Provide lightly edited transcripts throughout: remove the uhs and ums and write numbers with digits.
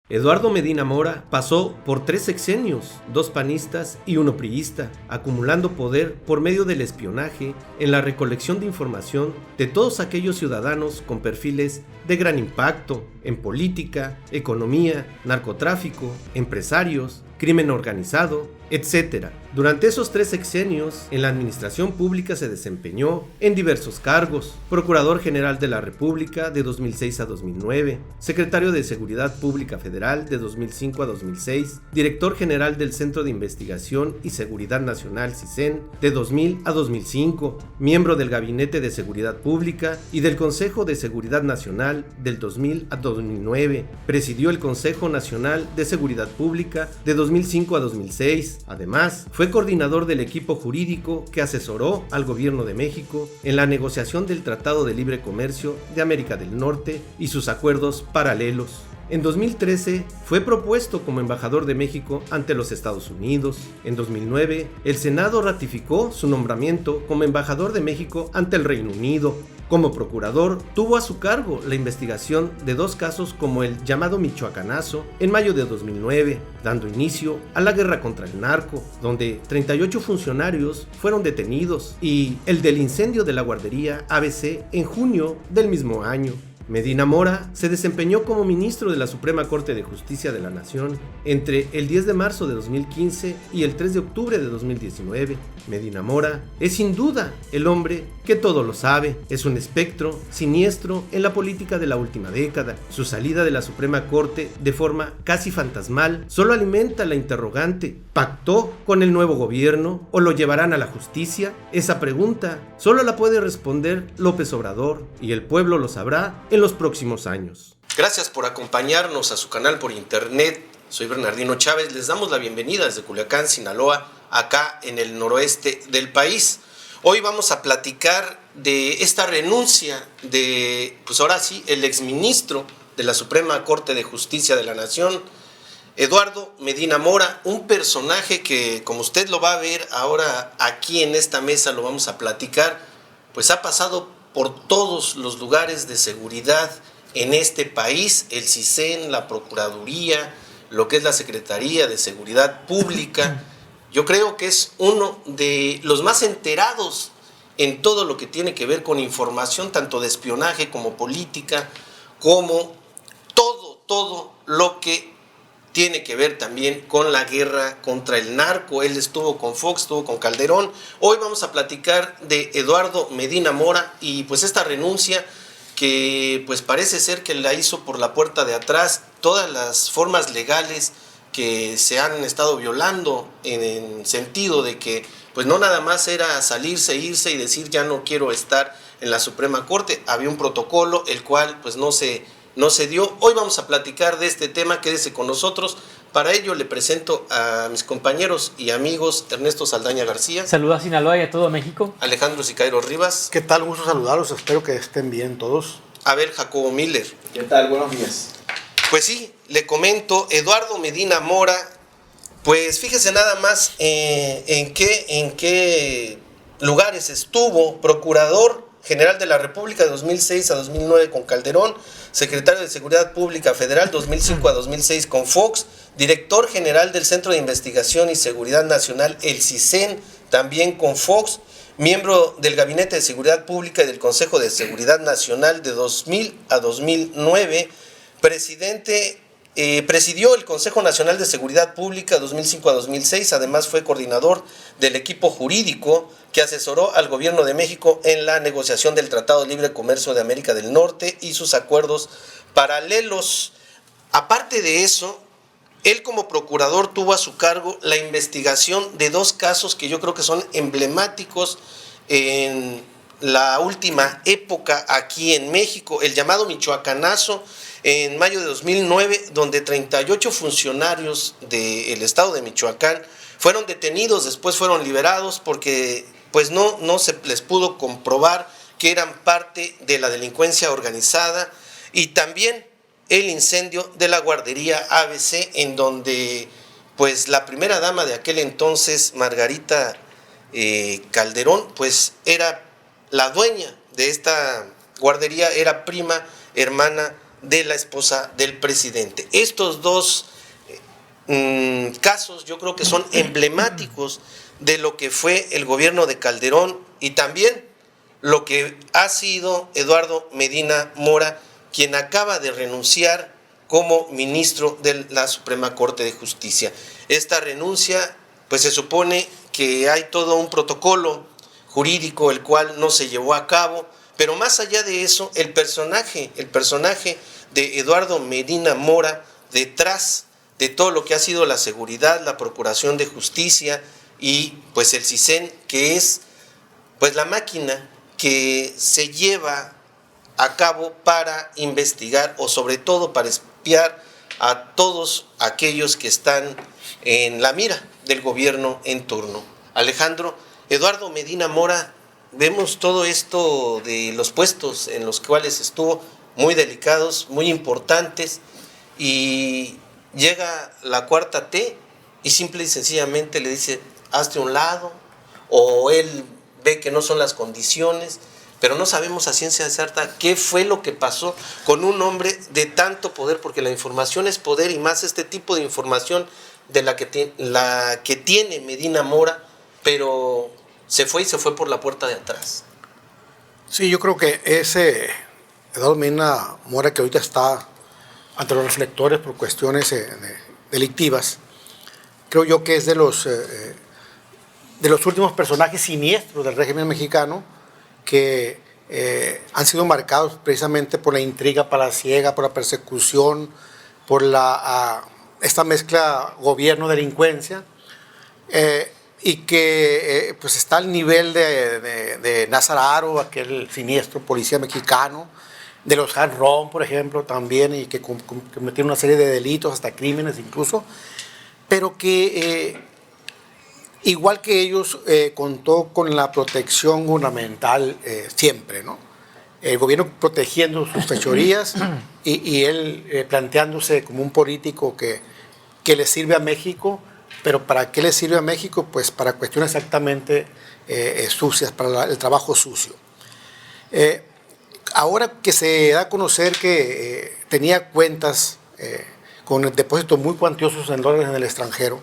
Eduardo Medina Mora pasó por 3 sexenios, 2 panistas y 1 priista, acumulando poder por medio del espionaje en la recolección de información de todos aquellos ciudadanos con perfiles de gran impacto en política, economía, narcotráfico, empresarios, crimen organizado, etc. Durante esos 3 sexenios, en la administración pública se desempeñó en diversos cargos: Procurador General de la República de 2006 a 2009, Secretario de Seguridad Pública Federal de 2005 a 2006, Director General del Centro de Investigación y Seguridad Nacional CISEN de 2000 a 2005, miembro del Gabinete de Seguridad Pública y del Consejo de Seguridad Nacional del 2000 a 2009, presidió el Consejo Nacional de Seguridad Pública de 2005 a 2006. Además, fue coordinador del equipo jurídico que asesoró al Gobierno de México en la negociación del Tratado de Libre Comercio de América del Norte y sus acuerdos paralelos. En 2013 fue propuesto como embajador de México ante los Estados Unidos. En 2009, el Senado ratificó su nombramiento como embajador de México ante el Reino Unido. Como procurador, tuvo a su cargo la investigación de 2 casos como el llamado Michoacanazo en mayo de 2009, dando inicio a la guerra contra el narco, donde 38 funcionarios fueron detenidos, y el del incendio de la guardería ABC en junio del mismo año. Medina Mora se desempeñó como ministro de la Suprema Corte de Justicia de la Nación entre el 10 de marzo de 2015 y el 3 de octubre de 2019. Medina Mora es sin duda el hombre que todo lo sabe. Es un espectro siniestro en la política de la última década. Su salida de la Suprema Corte de forma casi fantasmal solo alimenta la interrogante: ¿pactó con el nuevo gobierno o lo llevarán a la justicia? Esa pregunta solo la puede responder López Obrador, y el pueblo lo sabrá en los próximos años. Gracias por acompañarnos a su canal por internet. Soy Bernardino Chávez. Les damos la bienvenida desde Culiacán, Sinaloa, acá en el noroeste del país. Hoy vamos a platicar de esta renuncia de, pues ahora sí, el exministro de la Suprema Corte de Justicia de la Nación, Eduardo Medina Mora, un personaje que, como usted lo va a ver ahora aquí en esta mesa, lo vamos a platicar, pues ha pasado por todos los lugares de seguridad en este país: el CISEN, la Procuraduría, lo que es la Secretaría de Seguridad Pública. Yo creo que es uno de los más enterados en todo lo que tiene que ver con información, tanto de espionaje como política, como todo lo que tiene que ver también con la guerra contra el narco. Él estuvo con Fox, estuvo con Calderón. Hoy vamos a platicar de Eduardo Medina Mora y pues esta renuncia que pues parece ser que la hizo por la puerta de atrás. Todas las formas legales que se han estado violando, en sentido de que pues no nada más era salirse, irse y decir ya no quiero estar en la Suprema Corte. Había un protocolo el cual pues no se dio. Hoy vamos a platicar de este tema, quédese con nosotros. Para ello le presento a mis compañeros y amigos: Ernesto Saldaña García. Saludos a Sinaloa y a todo México. Alejandro Sicairo Rivas. ¿Qué tal? Gusto saludarlos, espero que estén bien todos. Abel Jacobo Miller. ¿Qué tal? Buenos días. Pues sí, le comento, Eduardo Medina Mora, pues fíjese nada más en qué lugares estuvo: Procurador General de la República de 2006 a 2009 con Calderón, Secretario de Seguridad Pública Federal 2005 a 2006 con Fox, Director General del Centro de Investigación y Seguridad Nacional, el CISEN, también con Fox, miembro del Gabinete de Seguridad Pública y del Consejo de Seguridad Nacional de 2000 a 2009, presidió el Consejo Nacional de Seguridad Pública 2005 a 2006, además fue coordinador del equipo jurídico que asesoró al Gobierno de México en la negociación del Tratado de Libre Comercio de América del Norte y sus acuerdos paralelos. Aparte de eso, él como procurador tuvo a su cargo la investigación de 2 casos que yo creo que son emblemáticos en la última época aquí en México: el llamado Michoacanazo en mayo de 2009, donde 38 funcionarios del estado de Michoacán fueron detenidos, después fueron liberados porque pues no se les pudo comprobar que eran parte de la delincuencia organizada. Y también el incendio de la guardería ABC, en donde pues la primera dama de aquel entonces, Margarita Calderón, pues era la dueña de esta guardería, era prima hermana de la esposa del presidente. Estos dos casos yo creo que son emblemáticos de lo que fue el gobierno de Calderón y también lo que ha sido Eduardo Medina Mora, quien acaba de renunciar como ministro de la Suprema Corte de Justicia. Esta renuncia, pues se supone que hay todo un protocolo jurídico el cual no se llevó a cabo, pero más allá de eso, el personaje de Eduardo Medina Mora, detrás de todo lo que ha sido la seguridad, la Procuración de Justicia y pues el CISEN, que es pues la máquina que se lleva a cabo para investigar o sobre todo para espiar a todos aquellos que están en la mira del gobierno en turno. Alejandro, Eduardo Medina Mora, vemos todo esto de los puestos en los cuales estuvo, muy delicados, muy importantes, y llega la 4T y simple y sencillamente le dice, hazte a un lado, o él ve que no son las condiciones, pero no sabemos a ciencia cierta qué fue lo que pasó con un hombre de tanto poder, porque la información es poder, y más este tipo de información de la que tiene Medina Mora, pero se fue por la puerta de atrás. Sí, yo creo que ese Eduardo Medina Mora, que ahorita está ante los reflectores por cuestiones delictivas, creo yo que es de los últimos personajes siniestros del régimen mexicano que han sido marcados precisamente por la intriga palaciega, por la persecución, por esta mezcla gobierno-delincuencia, y que pues está al nivel de Lázaro Haro, aquel siniestro policía mexicano, de los Han Rom, por ejemplo, también, y que cometieron una serie de delitos, hasta crímenes incluso, pero que igual que ellos contó con la protección gubernamental siempre, ¿no? El gobierno protegiendo sus fechorías y él planteándose como un político que le sirve a México. Pero ¿para qué le sirve a México? Pues para cuestiones exactamente sucias, para el trabajo sucio. Ahora que se da a conocer que tenía cuentas con depósitos muy cuantiosos en dólares en el extranjero,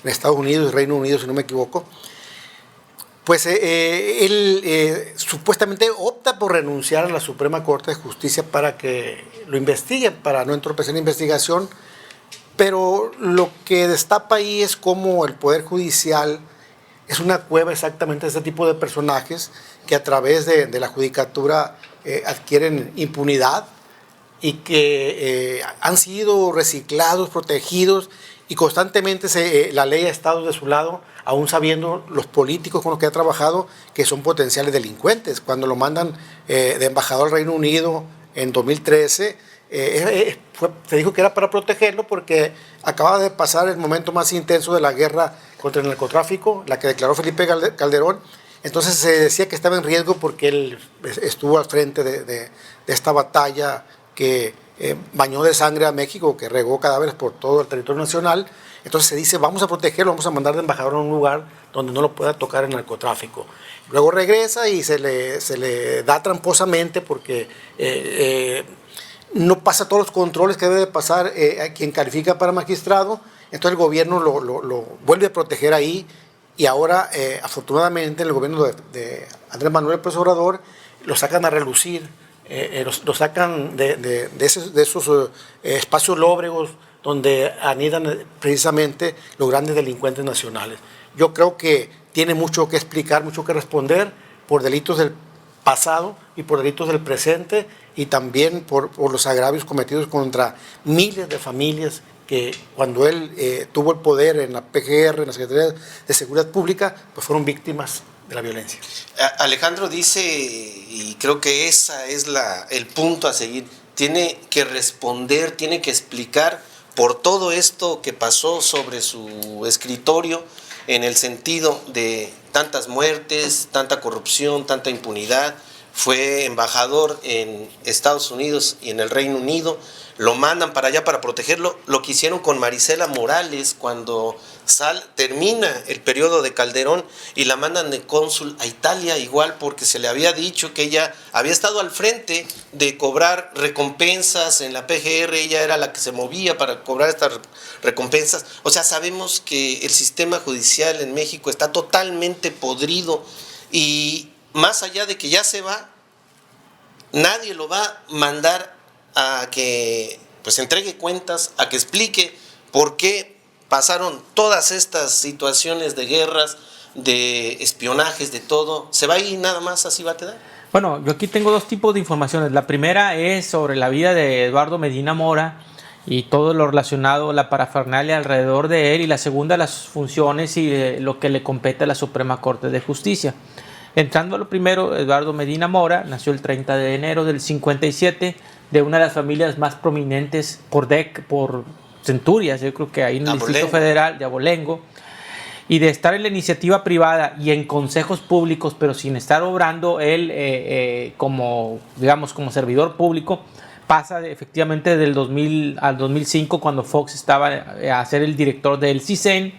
en Estados Unidos y Reino Unido, si no me equivoco, pues él supuestamente opta por renunciar a la Suprema Corte de Justicia para que lo investiguen, para no entorpecer la investigación. Pero lo que destapa ahí es cómo el Poder Judicial es una cueva exactamente de este tipo de personajes que a través de la judicatura adquieren impunidad y que han sido reciclados, protegidos, y constantemente la ley ha estado de su lado, aún sabiendo los políticos con los que ha trabajado que son potenciales delincuentes. Cuando lo mandan de embajador al Reino Unido en 2013, se dijo que era para protegerlo porque acababa de pasar el momento más intenso de la guerra contra el narcotráfico, la que declaró Felipe Calderón. Entonces se decía que estaba en riesgo porque él estuvo al frente de esta batalla que bañó de sangre a México, que regó cadáveres por todo el territorio nacional. Entonces se dice, vamos a protegerlo, vamos a mandar de embajador a un lugar donde no lo pueda tocar el narcotráfico. Luego regresa y se le da tramposamente porque no pasa todos los controles que debe de pasar a quien califica para magistrado. Entonces el gobierno lo vuelve a proteger ahí, y ahora afortunadamente el gobierno de Andrés Manuel López Obrador lo sacan a relucir, lo sacan de esos espacios lóbregos donde anidan precisamente los grandes delincuentes nacionales. Yo creo que tiene mucho que explicar, mucho que responder por delitos del pasado y por delitos del presente, y también por los agravios cometidos contra miles de familias que cuando él tuvo el poder en la PGR, en la Secretaría de Seguridad Pública, pues fueron víctimas de la violencia. Alejandro dice, y creo que ese es el punto a seguir, tiene que responder, tiene que explicar por todo esto que pasó sobre su escritorio, en el sentido de tantas muertes, tanta corrupción, tanta impunidad. fue embajador en Estados Unidos y en el Reino Unido, lo mandan para allá para protegerlo. Lo que hicieron con Marisela Morales cuando termina el periodo de Calderón y la mandan de cónsul a Italia, igual porque se le había dicho que ella había estado al frente de cobrar recompensas en la PGR, ella era la que se movía para cobrar estas recompensas. O sea, sabemos que el sistema judicial en México está totalmente podrido y más allá de que ya se va, nadie lo va a mandar a que pues entregue cuentas, a que explique por qué pasaron todas estas situaciones de guerras, de espionajes, de todo. ¿Se va a ir nada más así va a quedar? Bueno, yo aquí tengo dos tipos de informaciones. La primera es sobre la vida de Eduardo Medina Mora y todo lo relacionado, la parafernalia alrededor de él, y la segunda, las funciones y lo que le compete a la Suprema Corte de Justicia. Entrando a lo primero, Eduardo Medina Mora nació el 30 de enero del 57 de una de las familias más prominentes por centurias, yo creo que ahí en el Distrito Federal de Abolengo, y de estar en la iniciativa privada y en consejos públicos, pero sin estar obrando él como servidor público, pasa efectivamente del 2000 al 2005, cuando Fox estaba a ser el director del CISEN.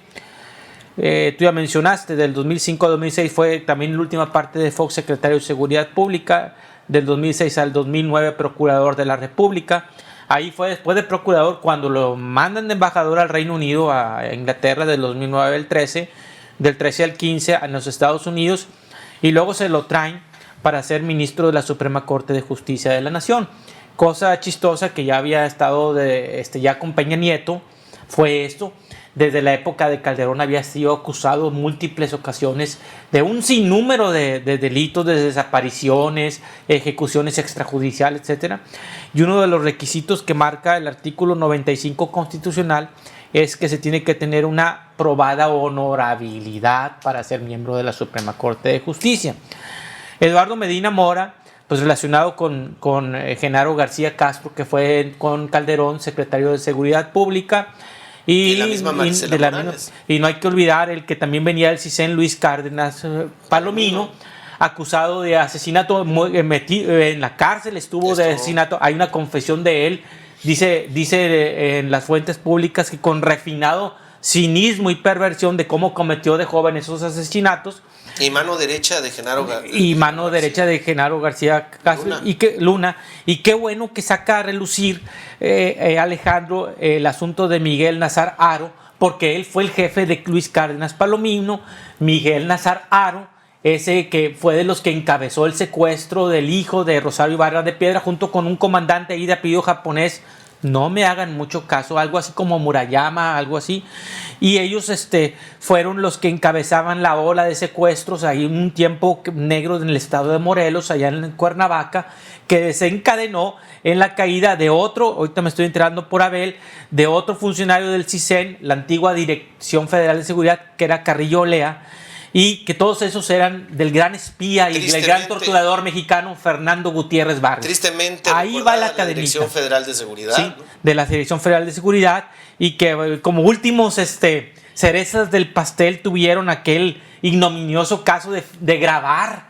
Tú ya mencionaste, del 2005 a 2006 fue también la última parte de Fox secretario de Seguridad Pública, del 2006 al 2009 procurador de la República. Ahí fue después de procurador cuando lo mandan de embajador al Reino Unido, a Inglaterra, del 2009 al 13, del 13 al 15 en los Estados Unidos, y luego se lo traen para ser ministro de la Suprema Corte de Justicia de la Nación. Cosa chistosa que ya había estado ya con Peña Nieto, fue esto. Desde la época de Calderón había sido acusado en múltiples ocasiones de un sinnúmero de delitos, de desapariciones, ejecuciones extrajudiciales, etc. Y uno de los requisitos que marca el artículo 95 constitucional es que se tiene que tener una probada honorabilidad para ser miembro de la Suprema Corte de Justicia. Eduardo Medina Mora, pues relacionado con Genaro García Castro, que fue con Calderón secretario de Seguridad Pública, y la misma Marisela Morales. Y no hay que olvidar el que también venía del CISEN, Luis Cárdenas Palomino, acusado de asesinato, en la cárcel estuvo de asesinato. Hay una confesión de él, dice en las fuentes públicas que con refinado cinismo y perversión de cómo cometió de joven esos asesinatos. Y mano derecha de Genaro García Castro Luna. Y qué bueno que saca a relucir Alejandro el asunto de Miguel Nazar Haro, porque él fue el jefe de Luis Cárdenas Palomino. Miguel Nazar Haro, ese que fue de los que encabezó el secuestro del hijo de Rosario Ibarra de Piedra, junto con un comandante ahí de apellido japonés, no me hagan mucho caso, algo así como Murayama, algo así. Y ellos fueron los que encabezaban la ola de secuestros ahí en un tiempo negro en el estado de Morelos, allá en Cuernavaca, que desencadenó en la caída de otro, ahorita me estoy enterando por Abel, de otro funcionario del CISEN, la antigua Dirección Federal de Seguridad, que era Carrillo Olea, y que todos esos eran del gran espía y del gran torturador mexicano Fernando Gutiérrez Barrios. Tristemente, ahí va la cadenita. Dirección Federal de Seguridad. Sí, ¿no? De la Dirección Federal de Seguridad, y que como últimos cerezas del pastel tuvieron aquel ignominioso caso de grabar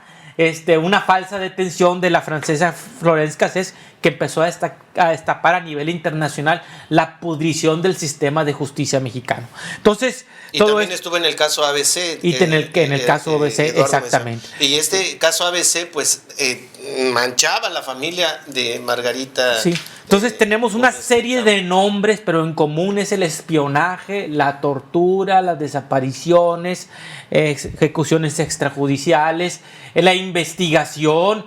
una falsa detención de la francesa Florence Cassés, que empezó a destapar a nivel internacional la pudrición del sistema de justicia mexicano. Entonces, y también estuvo en el caso ABC. Y en el caso ABC, exactamente. Y este caso ABC, pues, manchaba a la familia de Margarita. Sí. Entonces tenemos una serie de nombres, pero en común es el espionaje, la tortura, las desapariciones, ejecuciones extrajudiciales, la investigación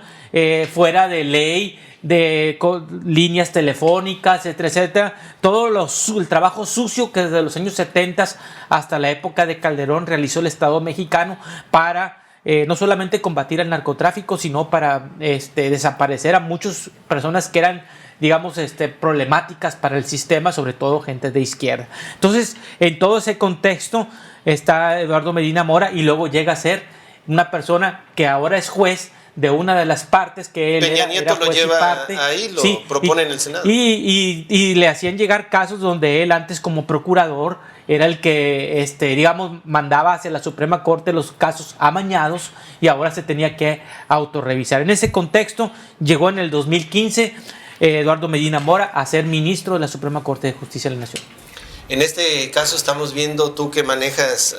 fuera de ley, de líneas telefónicas, etcétera, etcétera. Todo el trabajo sucio que desde los años 70 hasta la época de Calderón realizó el Estado mexicano para no solamente combatir el narcotráfico, sino para desaparecer a muchas personas que eran, digamos, problemáticas para el sistema, sobre todo gente de izquierda. Entonces, en todo ese contexto está Eduardo Medina Mora, y luego llega a ser una persona que ahora es juez de una de las partes que él Peña Nieto lo lleva ahí, lo propone en el Senado. Y le hacían llegar casos donde él antes como procurador era el que, digamos, mandaba hacia la Suprema Corte los casos amañados y ahora se tenía que autorrevisar. En ese contexto, llegó en el 2015 Eduardo Medina Mora a ser ministro de la Suprema Corte de Justicia de la Nación. En este caso estamos viendo, tú que manejas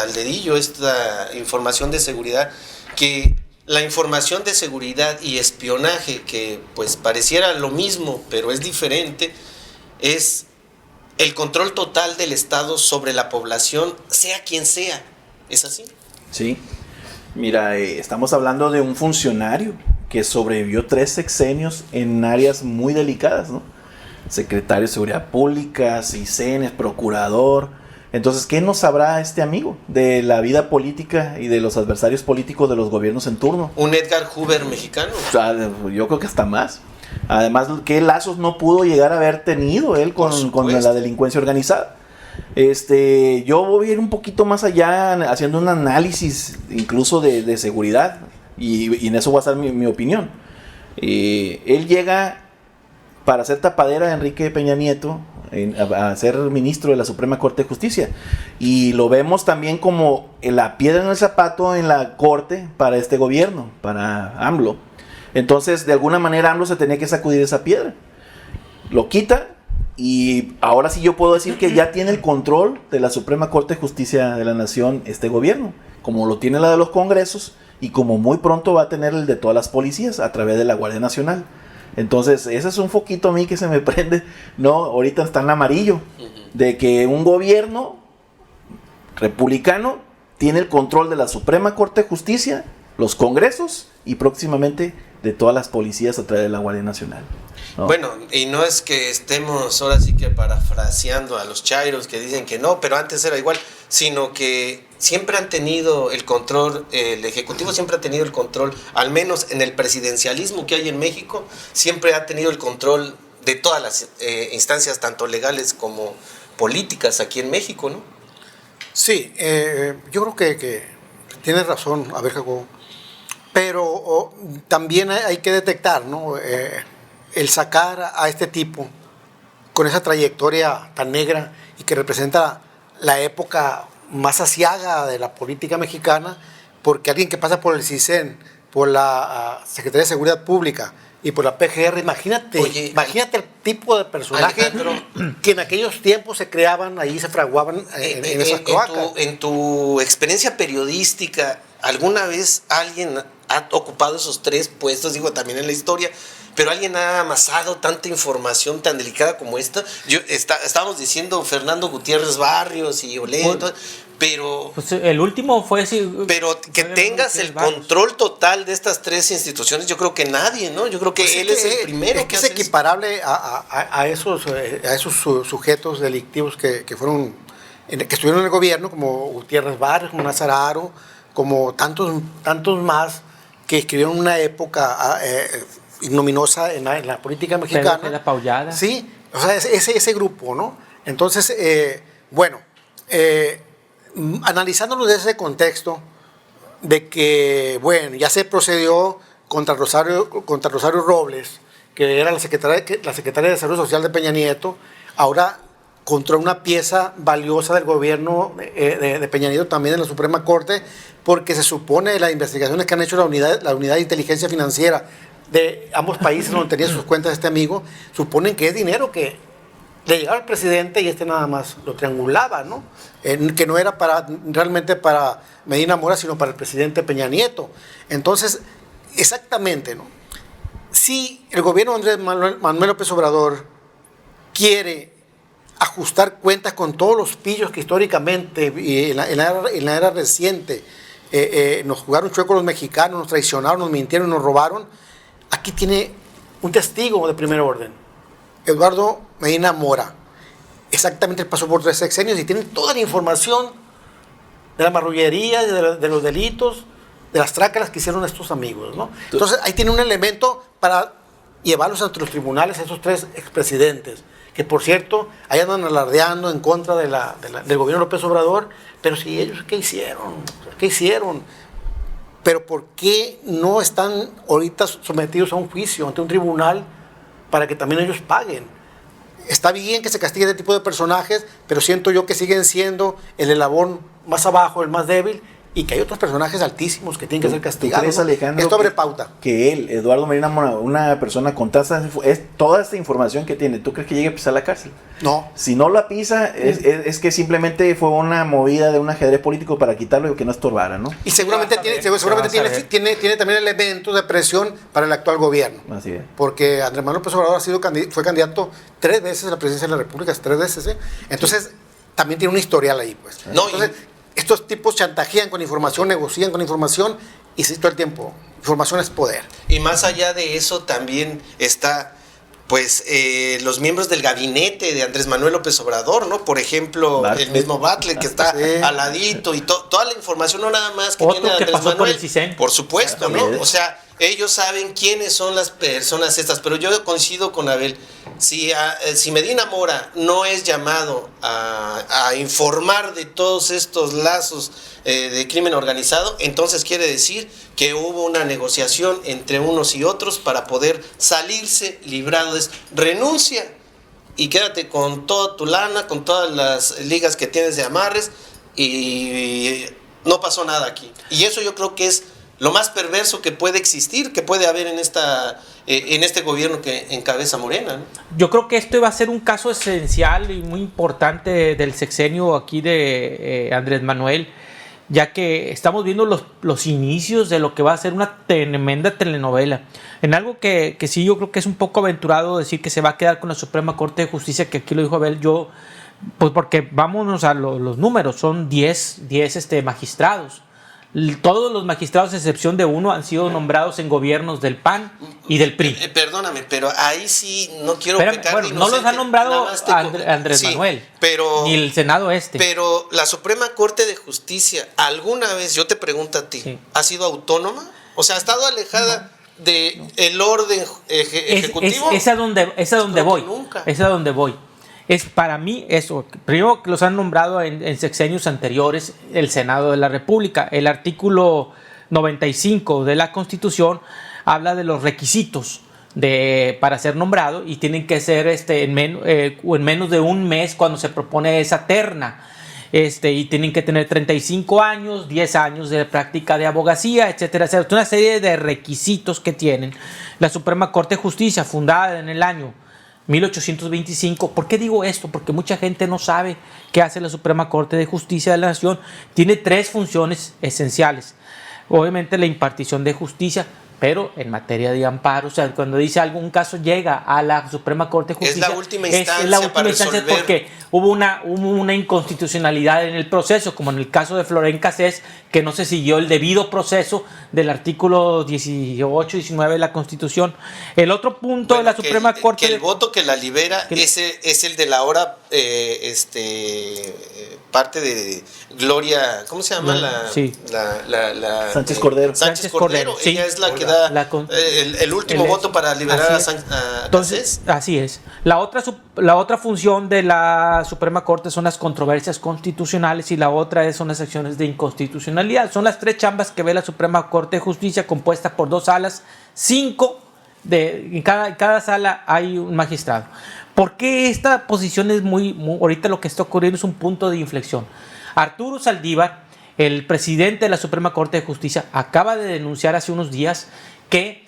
al dedillo esta información de seguridad, que la información de seguridad y espionaje, que pues pareciera lo mismo, pero es diferente, es el control total del Estado sobre la población, sea quien sea. ¿Es así? Sí. Mira, estamos hablando de un funcionario que sobrevivió 3 sexenios en áreas muy delicadas, ¿no? Secretario de Seguridad Pública, CISEN, procurador. Entonces, ¿qué nos sabrá este amigo de la vida política y de los adversarios políticos de los gobiernos en turno? Un Edgar Hoover mexicano. O sea, yo creo que hasta más. Además, ¿qué lazos no pudo llegar a haber tenido él con la delincuencia organizada? Yo voy a ir un poquito más allá haciendo un análisis incluso de seguridad y en eso va a estar mi opinión. Él llega para ser tapadera de Enrique Peña Nieto a ser ministro de la Suprema Corte de Justicia, y lo vemos también como la piedra en el zapato en la corte para este gobierno, para AMLO. Entonces, de alguna manera AMLO se tenía que sacudir esa piedra, lo quita, y ahora sí yo puedo decir que ya tiene el control de la Suprema Corte de Justicia de la Nación este gobierno, como lo tiene la de los congresos y como muy pronto va a tener el de todas las policías a través de la Guardia Nacional. Entonces, ese es un foquito a mí que se me prende, no, ahorita está en amarillo, de que un gobierno republicano tiene el control de la Suprema Corte de Justicia, los congresos y próximamente de todas las policías a través de la Guardia Nacional, ¿no? Bueno, y no es que estemos ahora sí que parafraseando a los chairos que dicen que no, pero antes era igual, sino que siempre han tenido el control, el Ejecutivo siempre ha tenido el control, al menos en el presidencialismo que hay en México, siempre ha tenido el control de todas las instancias, tanto legales como políticas aquí en México, ¿no? Sí, yo creo que tienes razón, a ver, Jacobo, pero también hay que detectar, ¿no? El sacar a este tipo con esa trayectoria tan negra y que representa la época más asiaga de la política mexicana, porque alguien que pasa por el CISEN, por la Secretaría de Seguridad Pública y por la PGR, imagínate el tipo de personaje Alejandro, que en aquellos tiempos se creaban, ahí se fraguaban en esas cloacas. En tu experiencia periodística, ¿alguna vez alguien ha ocupado esos 3 puestos? Digo, también en la historia, pero alguien ha amasado tanta información tan delicada como esta. Estábamos diciendo Fernando Gutiérrez Barrios y Olé, pero pues el último fue así. Pero que tengas el control total de estas 3 instituciones, yo creo que nadie, ¿no? Yo creo que pues él es el primero. Es que es equiparable a esos sujetos delictivos que estuvieron en el gobierno, como Gutiérrez Barrios, como Nazararo, como tantos más que escribieron una época ignominiosa en la política mexicana. Pedro Paullada. Sí, o sea, ese grupo, ¿no? Entonces, analizándolo desde ese contexto de que, bueno, ya se procedió contra Rosario Robles, que era la secretaria de Desarrollo Social de Peña Nieto, ahora contra una pieza valiosa del gobierno de Peña Nieto, también en la Suprema Corte, porque se supone las investigaciones que han hecho la unidad de inteligencia financiera de ambos países donde tenía sus cuentas este amigo, suponen que es dinero que le llegaba al presidente y nada más lo triangulaba, ¿no? Que no era realmente para Medina Mora, sino para el presidente Peña Nieto. Entonces, exactamente, ¿no? Si el gobierno de Andrés Manuel López Obrador quiere ajustar cuentas con todos los pillos que históricamente y en la era reciente nos jugaron chueco los mexicanos, nos traicionaron, nos mintieron, nos robaron, aquí tiene un testigo de primer orden, Eduardo Medina Mora. Exactamente, él pasó por 3 sexenios y tiene toda la información de la marrullería, de los delitos, de las trácalas que hicieron estos amigos, ¿no? Entonces ahí tiene un elemento para llevarlos ante los tribunales a esos 3 expresidentes, que por cierto, ahí andan alardeando en contra del gobierno López Obrador, pero si ellos, ¿qué hicieron? ¿Qué hicieron? Pero ¿por qué no están ahorita sometidos a un juicio ante un tribunal para que también ellos paguen? está bien que se castigue este tipo de personajes, pero siento yo que siguen siendo el eslabón más abajo, el más débil, y que hay otros personajes altísimos que tienen que ser castigados. ¿Tú crees, Alejandro, esto abre pauta? Que él, Eduardo Medina Mora, una persona con toda esta información que tiene, ¿tú crees que llegue a pisar la cárcel? No. Si no la pisa, es que simplemente fue una movida de un ajedrez político para quitarlo y que no estorbara, ¿no? Y seguramente tiene también elementos de presión para el actual gobierno. Así es. Porque Andrés Manuel López Obrador fue candidato 3 veces a la presidencia de la República, 3 veces, ¿eh? Entonces, también tiene un historial ahí, pues. No, entonces, estos tipos chantajean con información, negocian con información, y sí, todo el tiempo, información es poder. Y más allá de eso también está, pues, los miembros del gabinete de Andrés Manuel López Obrador, ¿no? Por ejemplo, el mismo Bartlett, que está al ladito, y toda la información, no nada más que otro tiene que Andrés pasó por el Manuel, CISEN. por supuesto, ¿no? O sea, ellos saben quiénes son las personas estas, pero yo coincido con Abel. Si Medina Mora no es llamado a informar de todos estos lazos de crimen organizado, entonces quiere decir que hubo una negociación entre unos y otros para poder salirse librado de eso. Renuncia y quédate con toda tu lana, con todas las ligas que tienes de amarres, y no pasó nada aquí. Y eso yo creo que es lo más perverso que puede existir, que puede haber en este gobierno que encabeza Morena, ¿no? Yo creo que esto va a ser un caso esencial y muy importante del sexenio aquí de Andrés Manuel, ya que estamos viendo los inicios de lo que va a ser una tremenda telenovela. En algo que sí yo creo que es un poco aventurado decir que se va a quedar con la Suprema Corte de Justicia, que aquí lo dijo Abel, pues porque vámonos a los números, son 10 magistrados. Todos los magistrados, a excepción de uno, han sido nombrados en gobiernos del PAN y del PRI. Perdóname, pero ahí sí no quiero Espérame, pecar de bueno, no los ha nombrado Andrés sí, Manuel, pero, ni el Senado Pero la Suprema Corte de Justicia, ¿alguna vez, yo te pregunto a ti, sí, ha sido autónoma? O sea, ¿ha estado alejada de el orden ejecutivo? Es a donde voy. Nunca. Es a donde voy. Es para mí eso. Primero que los han nombrado en sexenios anteriores el Senado de la República. El artículo 95 de la Constitución habla de los requisitos para ser nombrado, y tienen que ser en menos de un mes cuando se propone esa terna. Y tienen que tener 35 años, 10 años de práctica de abogacía, etcétera, etcétera. Una serie de requisitos que tienen. La Suprema Corte de Justicia, fundada en el año 1825. ¿Por qué digo esto? Porque mucha gente no sabe qué hace la Suprema Corte de Justicia de la Nación. Tiene 3 funciones esenciales. Obviamente la impartición de justicia, pero en materia de amparo, o sea, cuando dice algún caso llega a la Suprema Corte de Justicia, es la última instancia, es la última para instancia resolver. Porque hubo una inconstitucionalidad en el proceso, como en el caso de Florén Cassés, que no se siguió el debido proceso del artículo 18 y 19 de la Constitución. El otro punto de la Suprema Corte... Que el voto que la libera es el de la ahora parte de Gloria, ¿cómo se llama? Sánchez Cordero. Sánchez Cordero, sí. ella es la que da el último voto para liberar a Entonces, así es. La otra función de la Suprema Corte son las controversias constitucionales, y la otra son las acciones de inconstitucionalidad. Son las 3 chambas que ve la Suprema Corte de Justicia, compuesta por 2 salas, 5 en cada sala hay un magistrado. ¿Por qué esta posición es ahorita lo que está ocurriendo es un punto de inflexión? Arturo Saldívar, el presidente de la Suprema Corte de Justicia, acaba de denunciar hace unos días que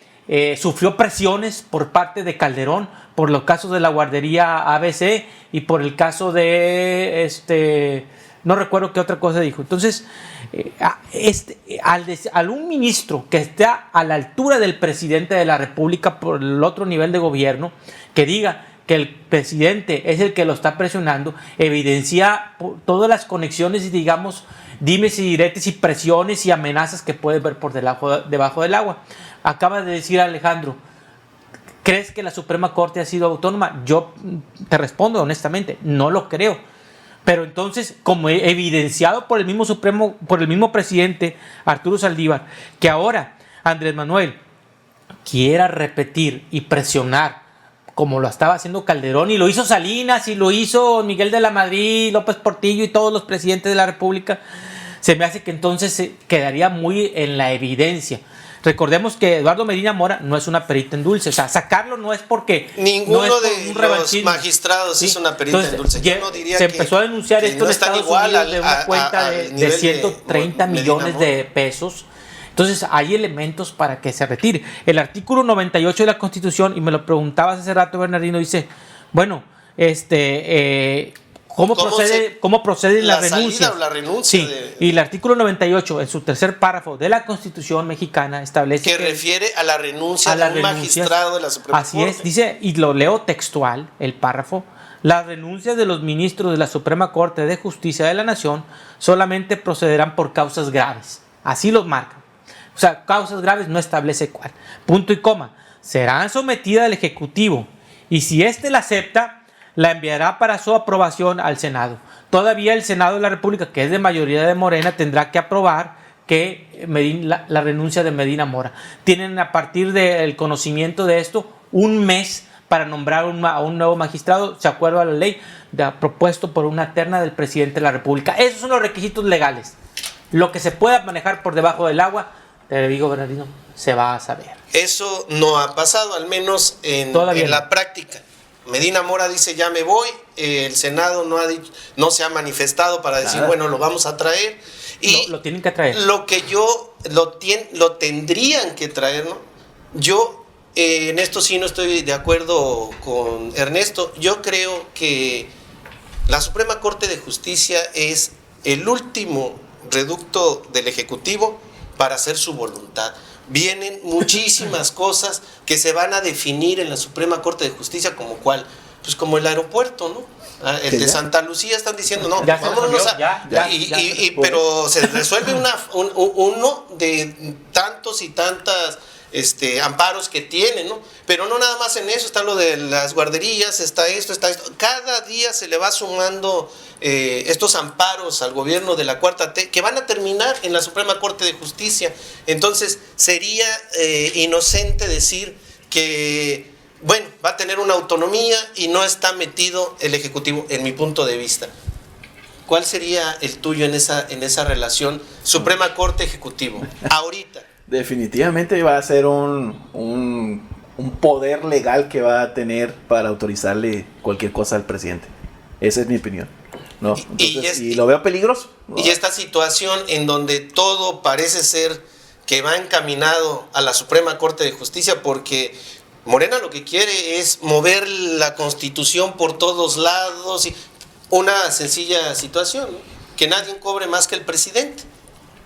sufrió presiones por parte de Calderón por los casos de la guardería ABC y por el caso de no recuerdo qué otra cosa dijo. Entonces, al un ministro que está a la altura del presidente de la República por el otro nivel de gobierno, que diga que el presidente es el que lo está presionando, evidencia todas las conexiones y, digamos, dimes y diretes y presiones y amenazas que puede ver por debajo del agua. Acaba de decir Alejandro, ¿crees que la Suprema Corte ha sido autónoma? Yo te respondo honestamente, no lo creo. Pero entonces, como evidenciado por el mismo presidente Arturo Saldívar, que ahora Andrés Manuel quiera repetir y presionar como lo estaba haciendo Calderón, y lo hizo Salinas, y lo hizo Miguel de la Madrid, López Portillo y todos los presidentes de la República, se me hace que entonces se quedaría muy en la evidencia Recordemos que Eduardo Medina Mora no es una perita en dulce, o sea, sacarlo no es porque ninguno no es de un los revanchismo. magistrados Sí. es una perita Entonces, en dulce. Yo no diría se que empezó a denunciar esto no en están Estados igual Unidos de una cuenta de nivel 130 Medina millones Mora. de pesos. Entonces hay elementos para que se retire. El artículo 98 de la Constitución, y me lo preguntabas hace rato, Bernardino, dice, bueno, ¿cómo procede la renuncia? Salida o la renuncia. Sí, y el artículo 98, en su tercer párrafo de la Constitución mexicana, establece que refiere a la renuncia de un magistrado de la Suprema Así Corte. es, dice, y lo leo textual, el párrafo: las renuncias de los ministros de la Suprema Corte de Justicia de la Nación solamente procederán por causas graves. Así los marcan. O sea, causas graves no establece cuál. Punto y coma. Serán sometidas al Ejecutivo y si éste la acepta, la enviará para su aprobación al Senado. Todavía el Senado de la República, que es de mayoría de Morena, tendrá que aprobar la renuncia de Medina Mora. Tienen, a partir del conocimiento de esto, un mes para nombrar a un nuevo magistrado, de acuerdo a la ley propuesto por una terna del presidente de la República. Esos son los requisitos legales. Lo que se pueda manejar por debajo del agua, te digo, Bernardino, se va a saber. Eso no ha pasado, al menos en la práctica. Medina Mora dice, ya me voy, el Senado no se ha manifestado para decir, bueno, lo vamos a traer. Y lo tienen que traer. Lo que lo tendrían que traer, ¿no? Yo en esto sí no estoy de acuerdo con Ernesto. Yo creo que la Suprema Corte de Justicia es el último reducto del Ejecutivo para hacer su voluntad. Vienen muchísimas cosas que se van a definir en la Suprema Corte de Justicia, como cuál, pues como el aeropuerto, ¿no? El de Santa Lucía están diciendo, no, vámonos pero se resuelve uno de tantos y tantas amparos que tiene, ¿no? Pero no nada más en eso, está lo de las guarderías, está esto. Cada día se le va sumando estos amparos al gobierno de la Cuarta T que van a terminar en la Suprema Corte de Justicia. Entonces sería inocente decir que, bueno, va a tener una autonomía y no está metido el Ejecutivo, en mi punto de vista. ¿Cuál sería el tuyo en esa relación Suprema Corte Ejecutivo ahorita? Definitivamente va a ser un poder legal que va a tener para autorizarle cualquier cosa al presidente. Esa es mi opinión, ¿no? Entonces, y lo veo peligroso, ¿no? Y esta situación en donde todo parece ser que va encaminado a la Suprema Corte de Justicia, porque Morena lo que quiere es mover la Constitución por todos lados, y una sencilla situación, ¿no? Que nadie cobre más que el presidente.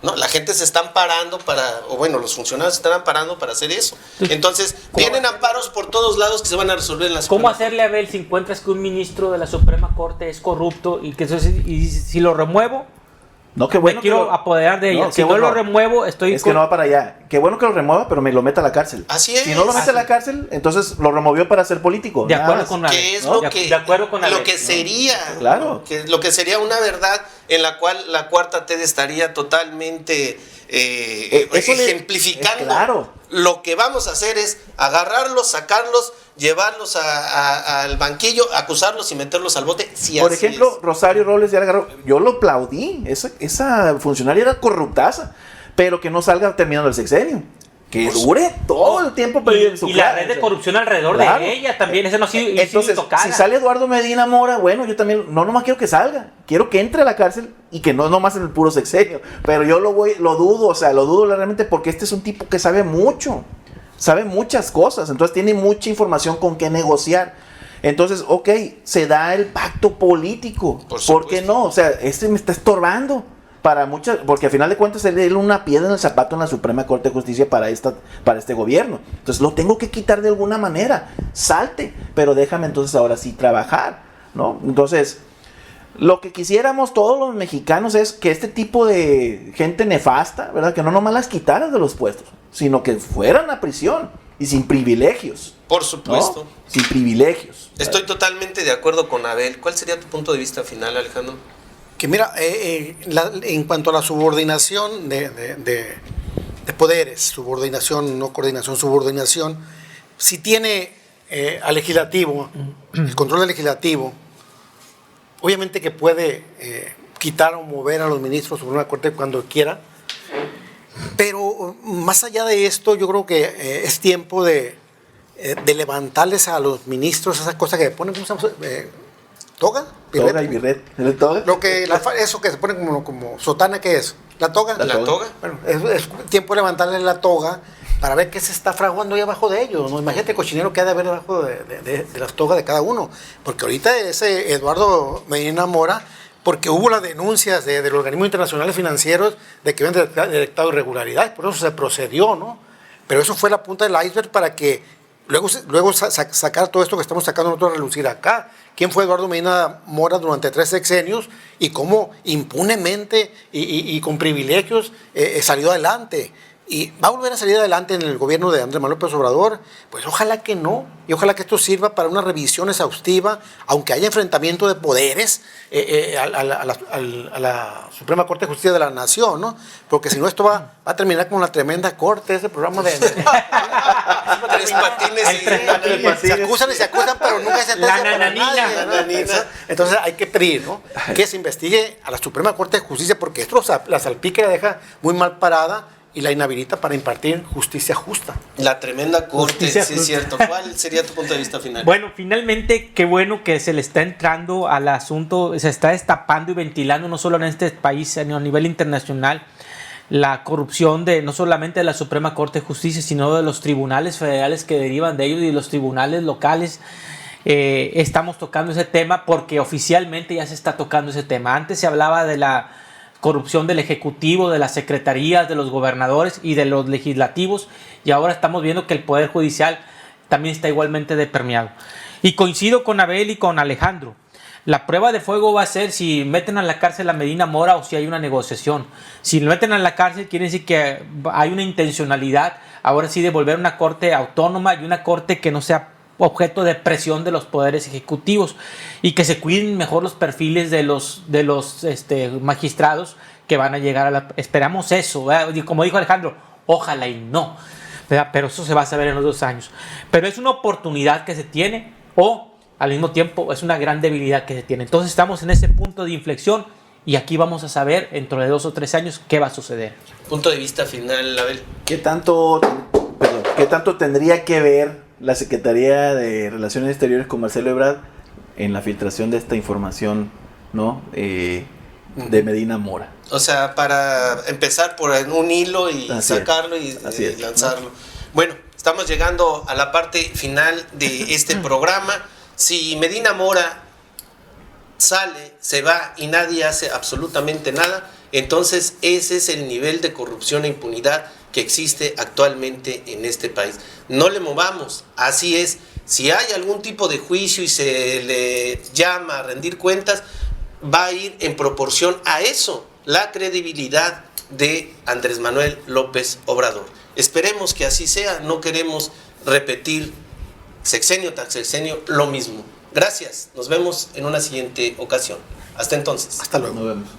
No, la gente se está amparando los funcionarios se están amparando para hacer eso. Entonces, vienen amparos por todos lados que se van a resolver en la Suprema. ¿Cómo hacerle a ver si encuentras que un ministro de la Suprema Corte es corrupto y que si lo remuevo, no, qué bueno, me quiero apoderar de ella? Si no lo remuevo, que no va para allá. Qué bueno que lo remueva, pero me lo meta a la cárcel. Así es. Si no lo mete a la cárcel, entonces lo removió para ser político. De acuerdo con Abel. ¿Qué es de acuerdo con lo que sería? Claro. Lo que sería una verdad en la cual la Cuarta T estaría totalmente ejemplificando. Claro. Lo que vamos a hacer es agarrarlos, sacarlos, llevarlos al banquillo, acusarlos y meterlos al bote. Por ejemplo, Rosario Robles de Algarro, yo lo aplaudí. Esa funcionaria era corruptaza, pero que no salga terminando el sexenio. Que dure todo el tiempo en su y la red de corrupción alrededor de ella también, esa no ha sido entonces, si sale Eduardo Medina Mora, bueno, yo también, no nomás quiero que salga, quiero que entre a la cárcel y que no nomás en el puro sexenio, pero yo lo dudo realmente, porque este es un tipo que sabe mucho, sabe muchas cosas, entonces tiene mucha información con qué negociar. Entonces, ok, se da el pacto político, ¿por qué no? O sea, me está estorbando. Porque al final de cuentas él es una piedra en el zapato en la Suprema Corte de Justicia para este gobierno. Entonces lo tengo que quitar de alguna manera. Salte, pero déjame entonces ahora sí trabajar, ¿no? Entonces, lo que quisiéramos todos los mexicanos es que este tipo de gente nefasta, ¿verdad? Que no nomás las quitaran de los puestos, sino que fueran a prisión y sin privilegios. Por supuesto. ¿No? Sin privilegios. Estoy totalmente de acuerdo con Abel. ¿Cuál sería tu punto de vista final, Alejandro? Que mira, en cuanto a la subordinación de poderes, subordinación, no coordinación, subordinación, si tiene al legislativo, el control del legislativo, obviamente que puede quitar o mover a los ministros sobre una corte cuando quiera, Pero más allá de esto, yo creo que es tiempo de levantarles a los ministros esas cosas que ponen, ¿cómo se llama? ¿Toga? Toga y birret. ¿Toga? Eso que se pone como sotana, ¿qué es? ¿La toga? ¿La toga? Bueno, es tiempo de levantarles la toga para ver qué se está fraguando ahí abajo de ellos, ¿no? Imagínate el cochinero que ha de haber debajo de las togas de cada uno. Porque ahorita ese Eduardo Medina Mora, porque hubo las denuncias de los organismos internacionales financieros de que habían detectado irregularidades, por eso se procedió, ¿no? Pero eso fue la punta del iceberg para que luego sacar todo esto que estamos sacando nosotros a relucir acá. ¿Quién fue Eduardo Medina Mora durante 3 sexenios y cómo impunemente y con privilegios salió adelante? ¿Y va a volver a salir adelante en el gobierno de Andrés Manuel López Obrador? Pues ojalá que no, y ojalá que esto sirva para una revisión exhaustiva, aunque haya enfrentamiento de poderes a la Suprema Corte de Justicia de la Nación, ¿no? Porque si no, esto va a terminar con una tremenda corte, ese programa de... Tres patines. Se acusan y se acusan, pero nunca se sentencia para nadie, ¿no? Entonces hay que pedir, ¿no? Que se investigue a la Suprema Corte de Justicia, porque esto la salpica y la deja muy mal parada y la inhabilita para impartir justicia justa. La tremenda corte, Justicia sí es cierto. ¿Cuál sería tu punto de vista final? Bueno, finalmente, qué bueno que se le está entrando al asunto, se está destapando y ventilando no solo en este país, sino a nivel internacional, la corrupción de no solamente de la Suprema Corte de Justicia, sino de los tribunales federales que derivan de ellos y de los tribunales locales. Estamos tocando ese tema porque oficialmente ya se está tocando ese tema. Antes se hablaba de la corrupción del Ejecutivo, de las secretarías, de los gobernadores y de los legislativos, y ahora estamos viendo que el Poder Judicial también está igualmente permeado. Y coincido con Abel y con Alejandro. La prueba de fuego va a ser si meten a la cárcel a Medina Mora o si hay una negociación. Si lo meten a la cárcel, quiere decir que hay una intencionalidad, ahora sí, de volver una corte autónoma y una corte que no sea objeto de presión de los poderes ejecutivos, y que se cuiden mejor los perfiles de los magistrados que van a llegar esperamos eso, ¿verdad? Y como dijo Alejandro, ojalá y no, ¿verdad? Pero eso se va a saber en los 2 años. Pero es una oportunidad que se tiene, o al mismo tiempo es una gran debilidad que se tiene. Entonces estamos en ese punto de inflexión y aquí vamos a saber dentro de 2 o 3 años qué va a suceder. Punto de vista final, Abel. ¿Qué tanto tendría que ver la Secretaría de Relaciones Exteriores con Marcelo Ebrard en la filtración de esta información, ¿no? De Medina Mora? O sea, para empezar por un hilo y sacarlo y lanzarlo. ¿No? Bueno, estamos llegando a la parte final de este programa. Si Medina Mora sale, se va y nadie hace absolutamente nada, entonces ese es el nivel de corrupción e impunidad que existe actualmente en este país. No le movamos, así es. Si hay algún tipo de juicio y se le llama a rendir cuentas, va a ir en proporción a eso, la credibilidad de Andrés Manuel López Obrador. Esperemos que así sea, no queremos repetir sexenio tras sexenio lo mismo. Gracias, nos vemos en una siguiente ocasión. Hasta entonces. Hasta luego. Nos vemos.